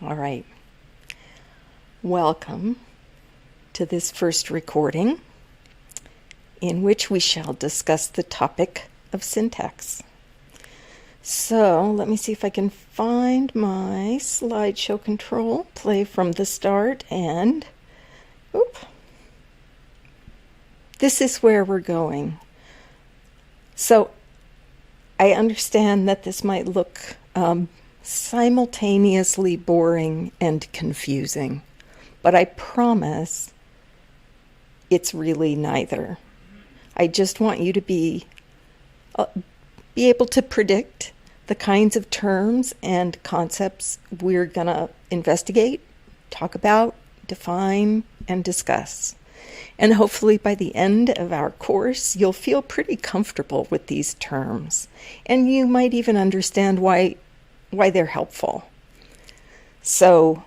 All right. Welcome to this first recording in which we shall discuss the topic of syntax. So let me see if I can find my slideshow control, play from the start, and this is where we're going. So I understand that this might look simultaneously boring and confusing, but I promise it's really neither. I just want you to be able to predict the kinds of terms and concepts we're going to investigate, talk about, define, and discuss. And hopefully by the end of our course, you'll feel pretty comfortable with these terms, and you might even understand why they're helpful. So,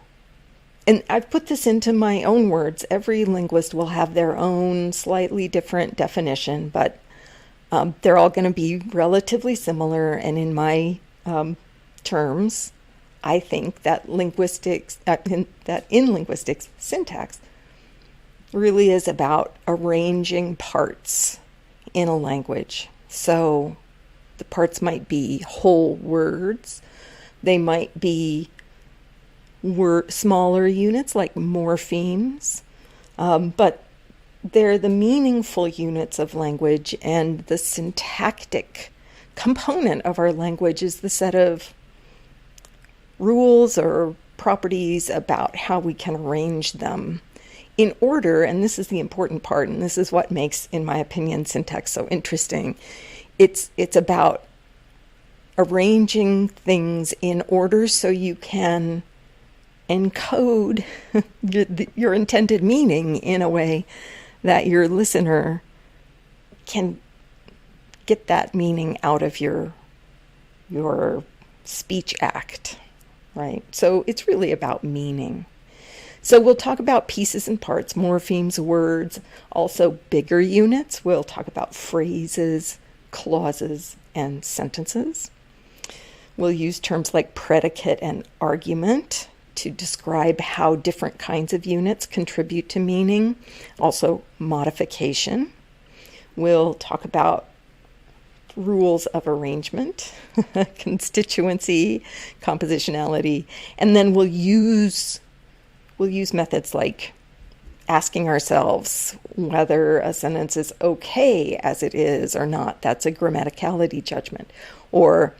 and I've put this into my own words. Every linguist will have their own slightly different definition, but they're all going to be relatively similar. And in my terms, I think that in linguistics, syntax really is about arranging parts in a language. So the parts might be whole words. They might be smaller units like morphemes, but they're the meaningful units of language, and the syntactic component of our language is the set of rules or properties about how we can arrange them in order. And this is the important part, and this is what makes, in my opinion, syntax so interesting. It's about arranging things in order so you can encode your intended meaning in a way that your listener can get that meaning out of your speech act, right? So it's really about meaning. So we'll talk about pieces and parts, morphemes, words, also bigger units. We'll talk about phrases, clauses, and sentences. We'll use terms like predicate and argument to describe how different kinds of units contribute to meaning. Also, modification. We'll talk about rules of arrangement, constituency, compositionality, and then we'll use methods like asking ourselves whether a sentence is okay as it is or not. That's a grammaticality judgment. Or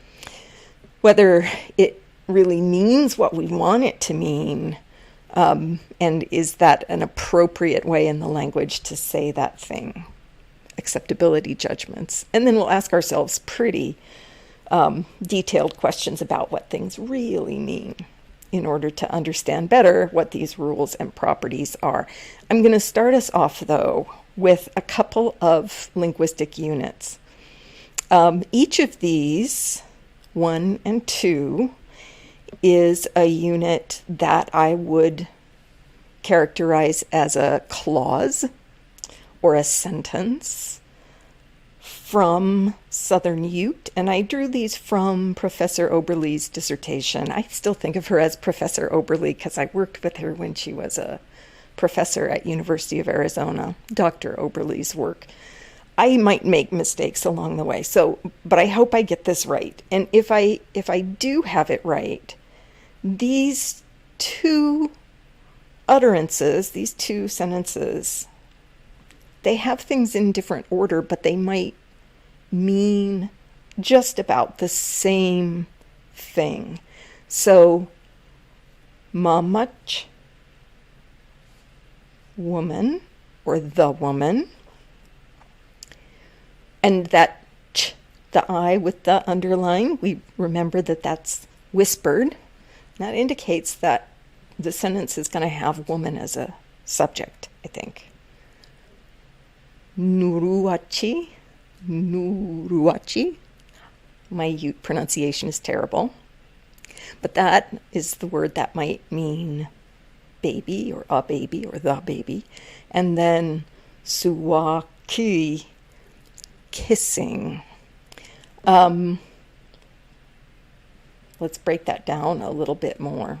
whether it really means what we want it to mean, and is that an appropriate way in the language to say that thing? Acceptability judgments. And then we'll ask ourselves pretty detailed questions about what things really mean in order to understand better what these rules and properties are. I'm going to start us off, though, with a couple of linguistic units. Each of these, 1 and 2, is a unit that I would characterize as a clause or a sentence from Southern Ute, and I drew these from Professor Oberle's dissertation. I still think of her as Professor Oberle because I worked with her when she was a professor at University of Arizona, Dr. Oberle's work. I might make mistakes along the way, but I hope I get this right. And if I do have it right, these two utterances, these two sentences, they have things in different order, but they might mean just about the same thing. So, mamach, woman, or the woman, and that ch, the I with the underline, we remember that that's whispered. That indicates that the sentence is going to have woman as a subject, I think. Nuruachi. My Ute pronunciation is terrible. But that is the word that might mean baby or a baby or the baby. And then suwaki, kissing. Let's break that down a little bit more.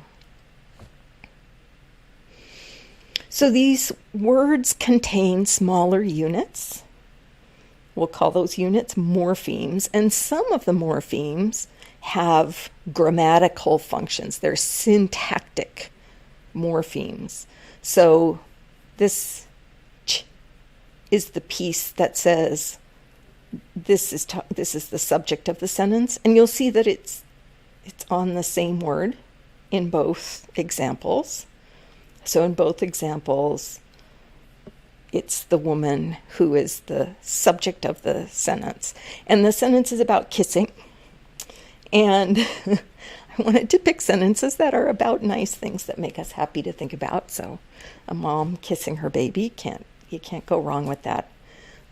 So these words contain smaller units. We'll call those units morphemes, and some of the morphemes have grammatical functions. They're syntactic morphemes. So this ch is the piece that says this is the subject of the sentence, and you'll see that it's on the same word in both examples. So in both examples, it's the woman who is the subject of the sentence. And the sentence is about kissing. And I wanted to pick sentences that are about nice things that make us happy to think about. So a mom kissing her baby, you can't go wrong with that.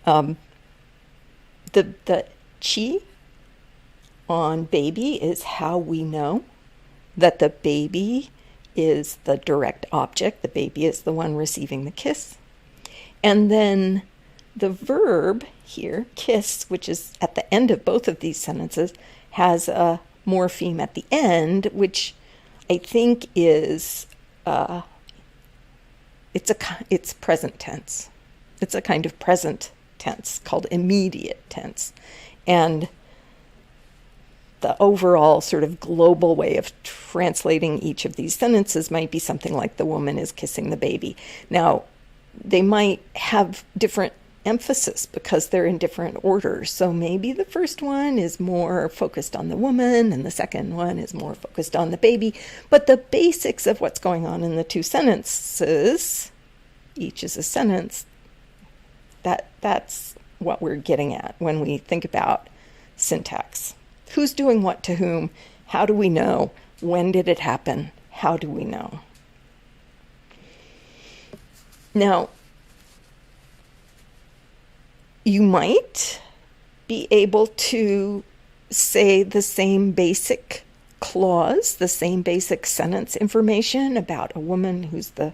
The chi on baby is how we know that the baby is the direct object. The baby is the one receiving the kiss. And then the verb here, kiss, which is at the end of both of these sentences, has a morpheme at the end, which I think is it's present tense. It's a kind of present tense called immediate tense. And the overall sort of global way of translating each of these sentences might be something like the woman is kissing the baby. Now, they might have different emphasis because they're in different orders. So maybe the first one is more focused on the woman and the second one is more focused on the baby. But the basics of what's going on in the two sentences, each is a sentence, that's what we're getting at when we think about syntax. Who's doing what to whom? How do we know? When did it happen? How do we know? Now, you might be able to say the same basic clause, the same basic sentence information about a woman who's the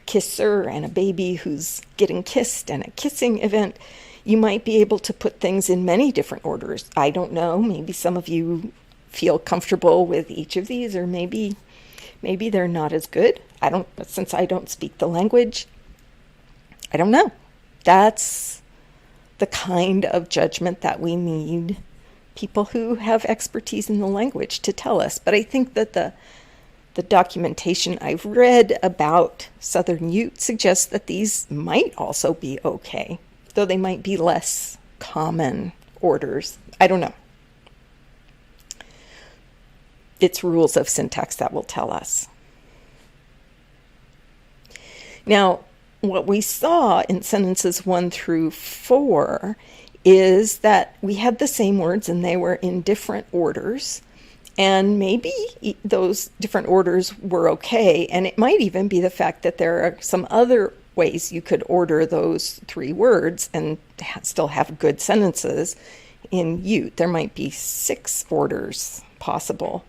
kisser and a baby who's getting kissed and a kissing event. You might be able to put things in many different orders. I don't know. Maybe some of you feel comfortable with each of these, or maybe they're not as good. Since I don't speak the language, I don't know. That's the kind of judgment that we need people who have expertise in the language to tell us. But I think that the documentation I've read about Southern Ute suggests that these might also be okay, though they might be less common orders. I don't know. It's rules of syntax that will tell us. Now, what we saw in sentences 1 through 4 is that we had the same words and they were in different orders. And maybe those different orders were okay. And it might even be the fact that there are some other ways you could order those 3 words and still have good sentences in Ute. There might be 6 orders possible.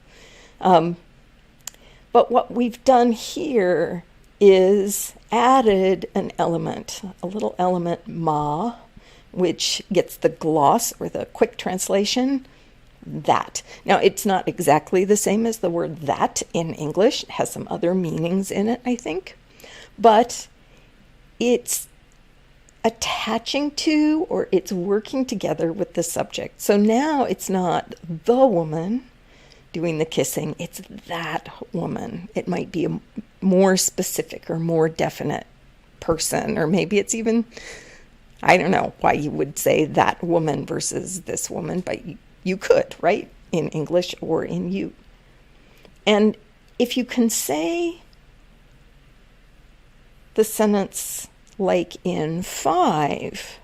But what we've done here is added an element, a little element ma, which gets the gloss or the quick translation, that. Now, it's not exactly the same as the word that in English. It has some other meanings in it, I think. But it's attaching to, or it's working together with the subject. So now it's not the woman doing the kissing, it's that woman. It might be a more specific or more definite person, or maybe it's even, I don't know why you would say that woman versus this woman, but you could, right? In English or in Ute. And if you can say the sentence like in 5,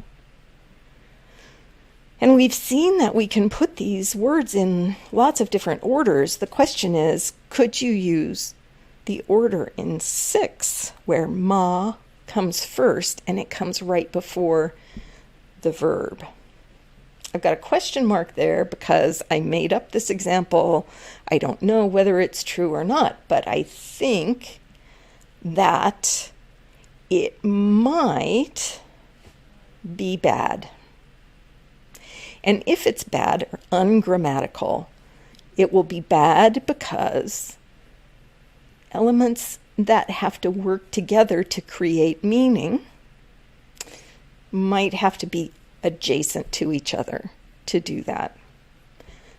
and we've seen that we can put these words in lots of different orders. The question is, could you use the order in 6 where ma comes first and it comes right before the verb? I've got a question mark there because I made up this example. I don't know whether it's true or not, but I think that it might be bad. And if it's bad or ungrammatical, it will be bad because elements that have to work together to create meaning might have to be adjacent to each other to do that.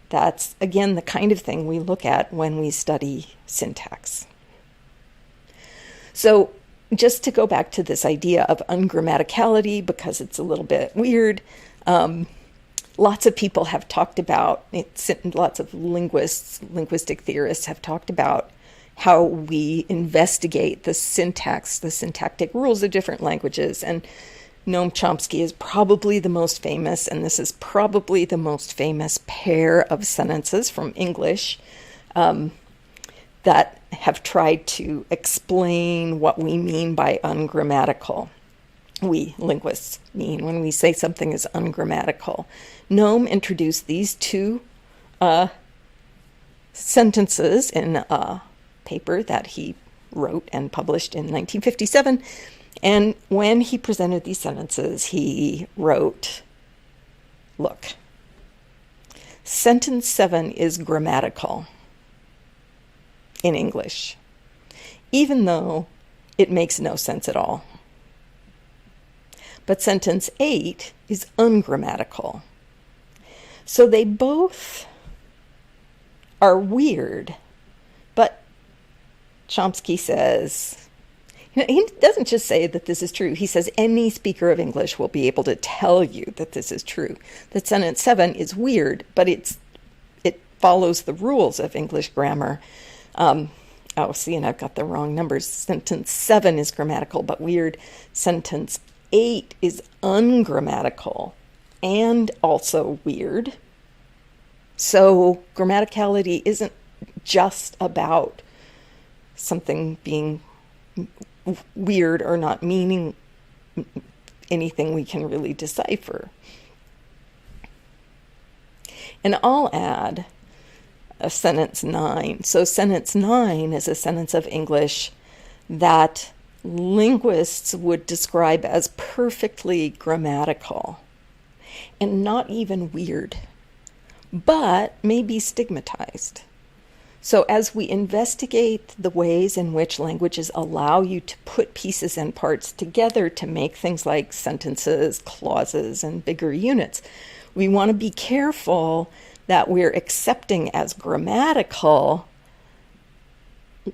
That's, again, the kind of thing we look at when we study syntax. So just to go back to this idea of ungrammaticality, because it's a little bit weird, lots of people have talked about it, lots of linguistic theorists have talked about how we investigate the syntax, the syntactic rules of different languages. And Noam Chomsky is probably the most famous, and this is probably the most famous pair of sentences from English that have tried to explain what we mean by ungrammatical. We linguists mean when we say something is ungrammatical. Noam introduced these two sentences in a paper that he wrote and published in 1957. And when he presented these sentences, he wrote, look, sentence 7 is grammatical in English, even though it makes no sense at all. But sentence 8 is ungrammatical. So they both are weird, but Chomsky says, he doesn't just say that this is true. He says any speaker of English will be able to tell you that this is true. That sentence 7 is weird, but it follows the rules of English grammar. And I've got the wrong numbers. Sentence 7 is grammatical but weird. Sentence 8 is ungrammatical and also weird. So grammaticality isn't just about something being weird or not meaning anything we can really decipher. And I'll add a sentence 9. So sentence 9 is a sentence of English that linguists would describe as perfectly grammatical and not even weird, but may be stigmatized. So as we investigate the ways in which languages allow you to put pieces and parts together to make things like sentences, clauses, and bigger units, we want to be careful that we're accepting as grammatical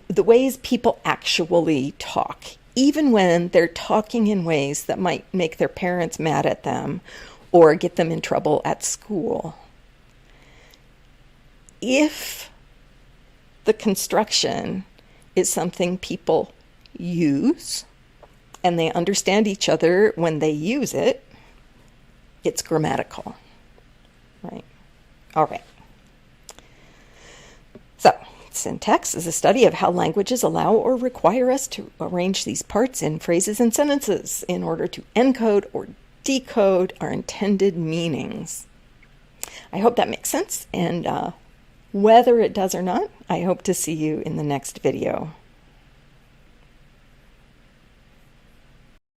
the ways people actually talk, even when they're talking in ways that might make their parents mad at them or get them in trouble at school. If the construction is something people use and they understand each other when they use it, it's grammatical, right? All right. So, syntax is a study of how languages allow or require us to arrange these parts in phrases and sentences in order to encode or decode our intended meanings. I hope that makes sense, and whether it does or not, I hope to see you in the next video.